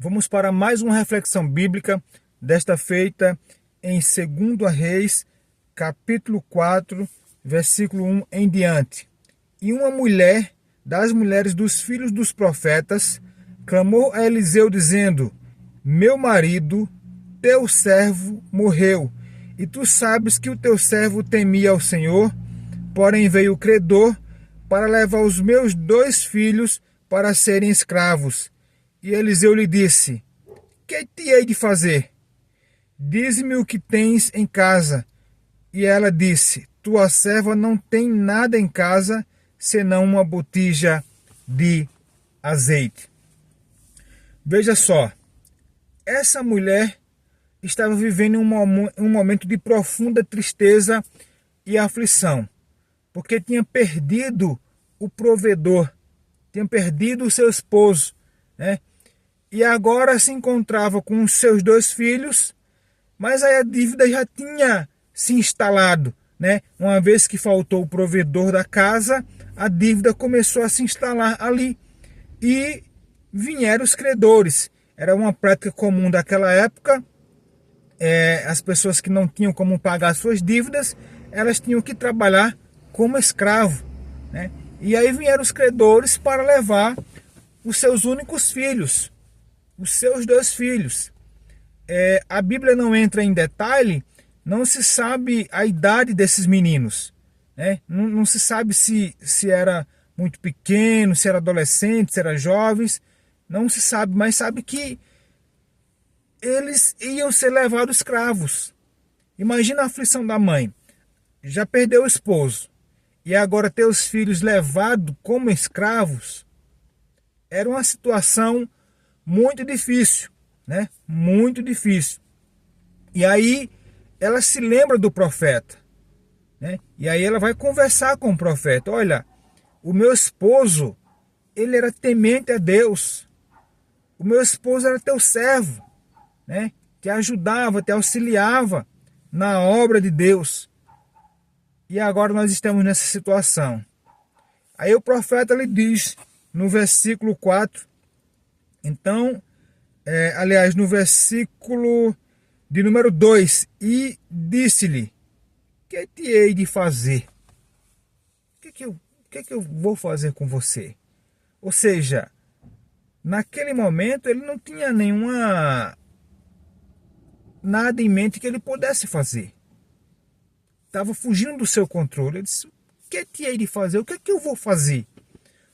Vamos para mais uma reflexão bíblica, desta feita em 2 Reis, capítulo 4, versículo 1 em diante. E uma mulher das mulheres dos filhos dos profetas clamou a Eliseu dizendo: Meu marido, teu servo, morreu, e tu sabes que o teu servo temia ao Senhor, porém veio o credor para levar os meus 2 filhos para serem escravos. E Eliseu lhe disse: Que te hei de fazer? Dize-me o que tens em casa. E ela disse: Tua serva não tem nada em casa, senão uma botija de azeite. Veja só, essa mulher estava vivendo um momento de profunda tristeza e aflição, porque tinha perdido o provedor, tinha perdido o seu esposo, né? E agora se encontrava com os seus 2 filhos, mas aí a dívida já tinha se instalado, né? Uma vez que faltou o provedor da casa, a dívida começou a se instalar ali e vieram os credores. Era uma prática comum daquela época. As pessoas que não tinham como pagar suas dívidas, elas tinham que trabalhar como escravo, né? E aí vieram os credores para levar os seus únicos filhos, os seus 2 filhos. A Bíblia não entra em detalhe, não se sabe a idade desses meninos, né? Não se sabe se era muito pequeno, se era adolescente, se era jovens, não se sabe, mas sabe que eles iam ser levados escravos. Imagina a aflição da mãe, já perdeu o esposo, e agora ter os filhos levados como escravos. Era uma situação muito difícil, né? Muito difícil. E aí ela se lembra do profeta, né? E aí ela vai conversar com o profeta: olha, o meu esposo, ele era temente a Deus. O meu esposo era teu servo, né? Te ajudava, te auxiliava na obra de Deus. E agora nós estamos nessa situação. Aí o profeta lhe diz no versículo 4, então, aliás, no versículo de número 2, e disse-lhe: Que te hei de fazer? O que eu vou fazer com você? Ou seja, naquele momento ele não tinha nada em mente que ele pudesse fazer. Estava fugindo do seu controle. Ele disse: O que te hei de fazer? O que é que eu vou fazer?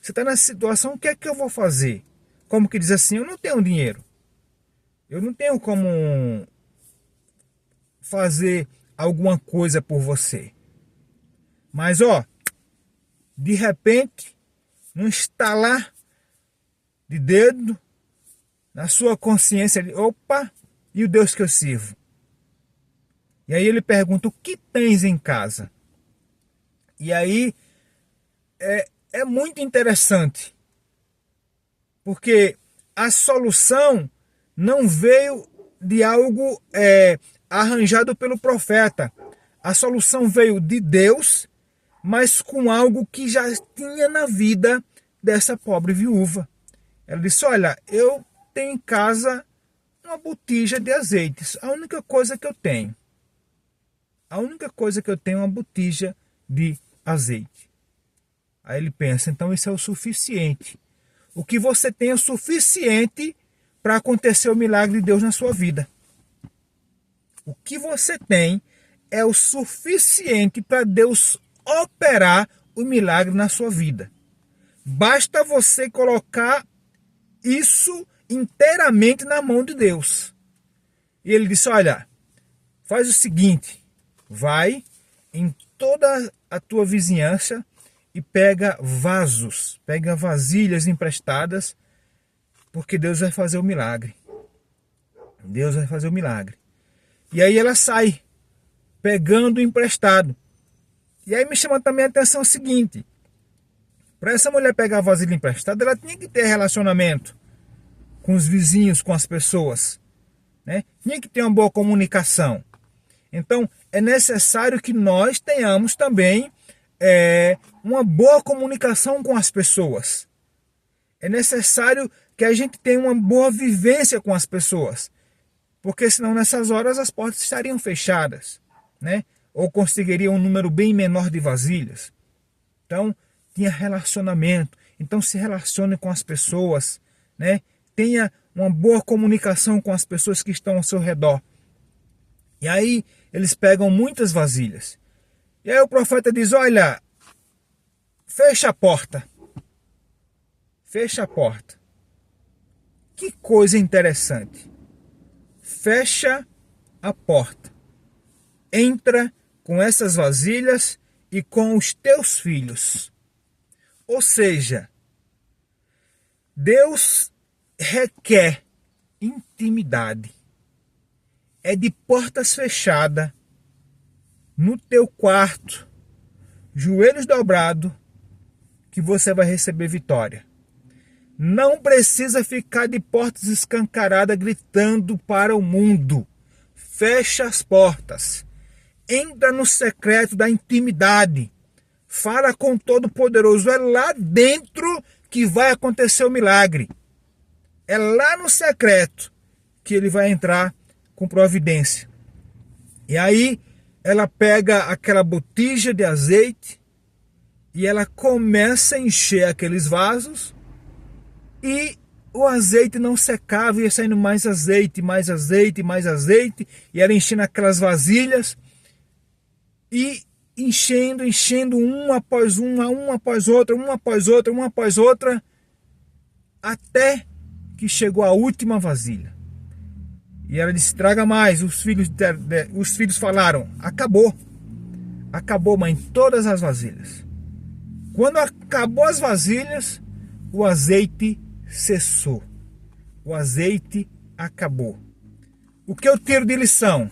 Você está nessa situação, o que é que eu vou fazer? Como que diz assim: eu não tenho dinheiro. Eu não tenho como fazer alguma coisa por você. Mas de repente, num estalar de dedo, na sua consciência, opa, e o Deus que eu sirvo? E aí ele pergunta: o que tens em casa? E aí é muito interessante, porque a solução não veio de algo arranjado pelo profeta. A solução veio de Deus, mas com algo que já tinha na vida dessa pobre viúva. Ela disse: olha, eu tenho em casa uma botija de azeites. A única coisa que eu tenho. A única coisa que eu tenho é uma botija de azeite. Aí ele pensa: então isso é o suficiente. O que você tem é o suficiente para acontecer o milagre de Deus na sua vida. O que você tem é o suficiente para Deus operar o milagre na sua vida. Basta você colocar isso inteiramente na mão de Deus. E ele disse: olha, faz o seguinte, vai em toda a tua vizinhança e pega vasos, pega vasilhas emprestadas, porque Deus vai fazer o milagre. Deus vai fazer o milagre. E aí ela sai, pegando emprestado. E aí me chama também a atenção o seguinte: para essa mulher pegar a vasilha emprestada, ela tinha que ter relacionamento com os vizinhos, com as pessoas, né? Tinha que ter uma boa comunicação. Então é necessário que nós tenhamos também uma boa comunicação com as pessoas. É necessário que a gente tenha uma boa vivência com as pessoas, porque senão nessas horas as portas estariam fechadas, né? Ou conseguiriam um número bem menor de vasilhas. Então, tinha relacionamento. Então, se relacione com as pessoas, né? Tenha uma boa comunicação com as pessoas que estão ao seu redor. E aí, eles pegam muitas vasilhas. E aí o profeta diz, olha, fecha a porta. Fecha a porta. Que coisa interessante. Fecha a porta. Entra com essas vasilhas e com os teus filhos. Ou seja, Deus requer intimidade. É de portas fechadas, no teu quarto, joelhos dobrados, que você vai receber vitória. Não precisa ficar de portas escancaradas gritando para o mundo. Fecha as portas. Entra no secreto da intimidade. Fala com o Todo-Poderoso. É lá dentro que vai acontecer o milagre. É lá no secreto que ele vai entrar com providência. E aí ela pega aquela botija de azeite e ela começa a encher aqueles vasos e o azeite não secava, ia saindo mais azeite, mais azeite, mais azeite, e ela enchendo aquelas vasilhas e enchendo uma após uma após outra, uma após outra, uma após outra, até que chegou a última vasilha. E ela disse, traga mais. Os filhos falaram, acabou. Acabou, mãe, todas as vasilhas. Quando acabou as vasilhas, o azeite cessou. O azeite acabou. O que eu tiro de lição?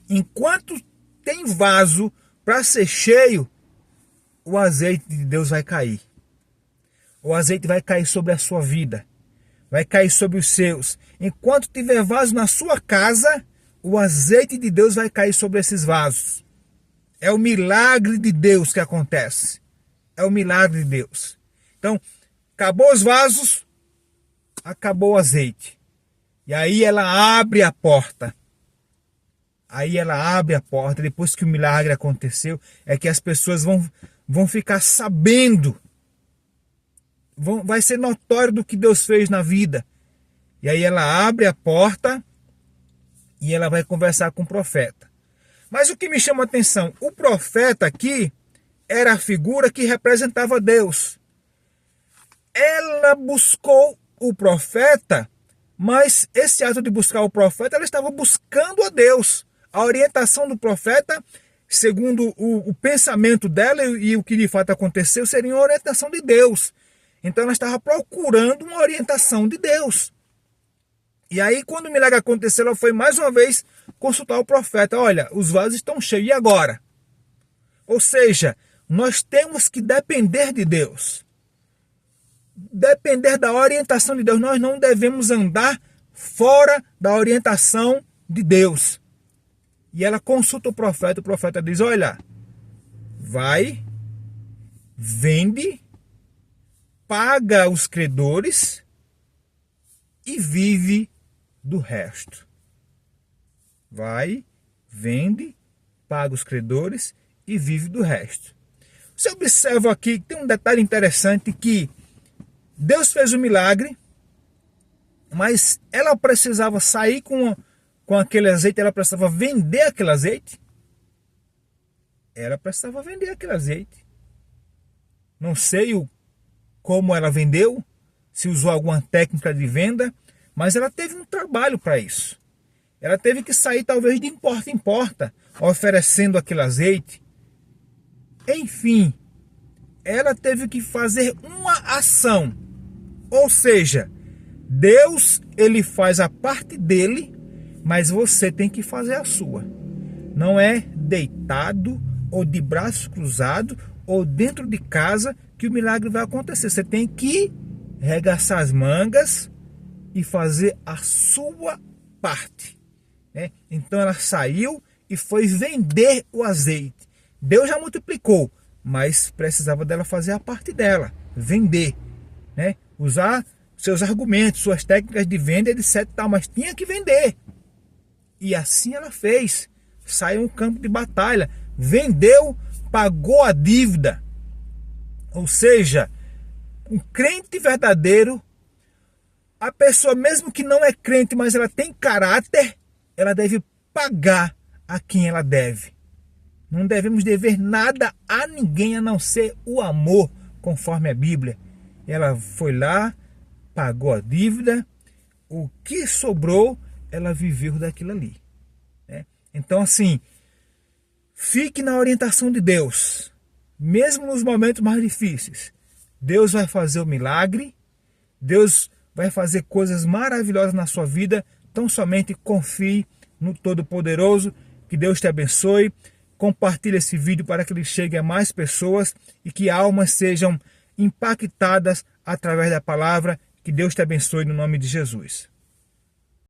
Enquanto tem vaso para ser cheio, o azeite de Deus vai cair. O azeite vai cair sobre a sua vida. Vai cair sobre os seus. Enquanto tiver vaso na sua casa, o azeite de Deus vai cair sobre esses vasos. É o milagre de Deus que acontece. É o milagre de Deus. Então, acabou os vasos, acabou o azeite. E aí ela abre a porta. Aí ela abre a porta, depois que o milagre aconteceu, é que as pessoas vão ficar sabendo. Vai ser notório do que Deus fez na vida. E aí ela abre a porta e ela vai conversar com o profeta. Mas o que me chama a atenção, o profeta aqui era a figura que representava Deus. Ela buscou o profeta, mas esse ato de buscar o profeta, ela estava buscando a Deus. A orientação do profeta, segundo o pensamento dela e o que de fato aconteceu, seria uma orientação de Deus. Então ela estava procurando uma orientação de Deus. E aí quando o milagre aconteceu, ela foi mais uma vez consultar o profeta. Olha, os vasos estão cheios, e agora? Ou seja, nós temos que depender de Deus. Depender da orientação de Deus. Nós não devemos andar fora da orientação de Deus. E ela consulta o profeta diz, olha, vai, vende, paga os credores e vive do resto. Vai, vende, paga os credores e vive do resto. Você observa aqui que tem um detalhe interessante, que Deus fez o milagre, mas ela precisava sair com aquele azeite, ela precisava vender aquele azeite. Ela precisava vender aquele azeite. Não sei como ela vendeu, se usou alguma técnica de venda, mas ela teve um trabalho para isso. Ela teve que sair talvez de porta em porta, oferecendo aquele azeite. Enfim, ela teve que fazer uma ação. Ou seja, Deus, ele faz a parte dele, mas você tem que fazer a sua. Não é deitado ou de braços cruzados ou dentro de casa que o milagre vai acontecer. Você tem que regaçar as mangas e fazer a sua parte, né? Então ela saiu e foi vender o azeite. Deus já multiplicou, mas precisava dela fazer a parte dela, vender, né? usar seus argumentos, suas técnicas de venda, etc. Tal, mas tinha que vender. E assim ela fez. Saiu no campo de batalha, vendeu, pagou a dívida. Ou seja, um crente verdadeiro, a pessoa mesmo que não é crente, mas ela tem caráter, ela deve pagar a quem ela deve. Não devemos dever nada a ninguém a não ser o amor, conforme a Bíblia. Ela foi lá, pagou a dívida, o que sobrou, ela viveu daquilo ali. Então, assim, fique na orientação de Deus. Mesmo nos momentos mais difíceis, Deus vai fazer o milagre, Deus vai fazer coisas maravilhosas na sua vida. Então, somente confie no Todo-Poderoso. Que Deus te abençoe. Compartilhe esse vídeo para que ele chegue a mais pessoas e que almas sejam impactadas através da palavra. Que Deus te abençoe no nome de Jesus.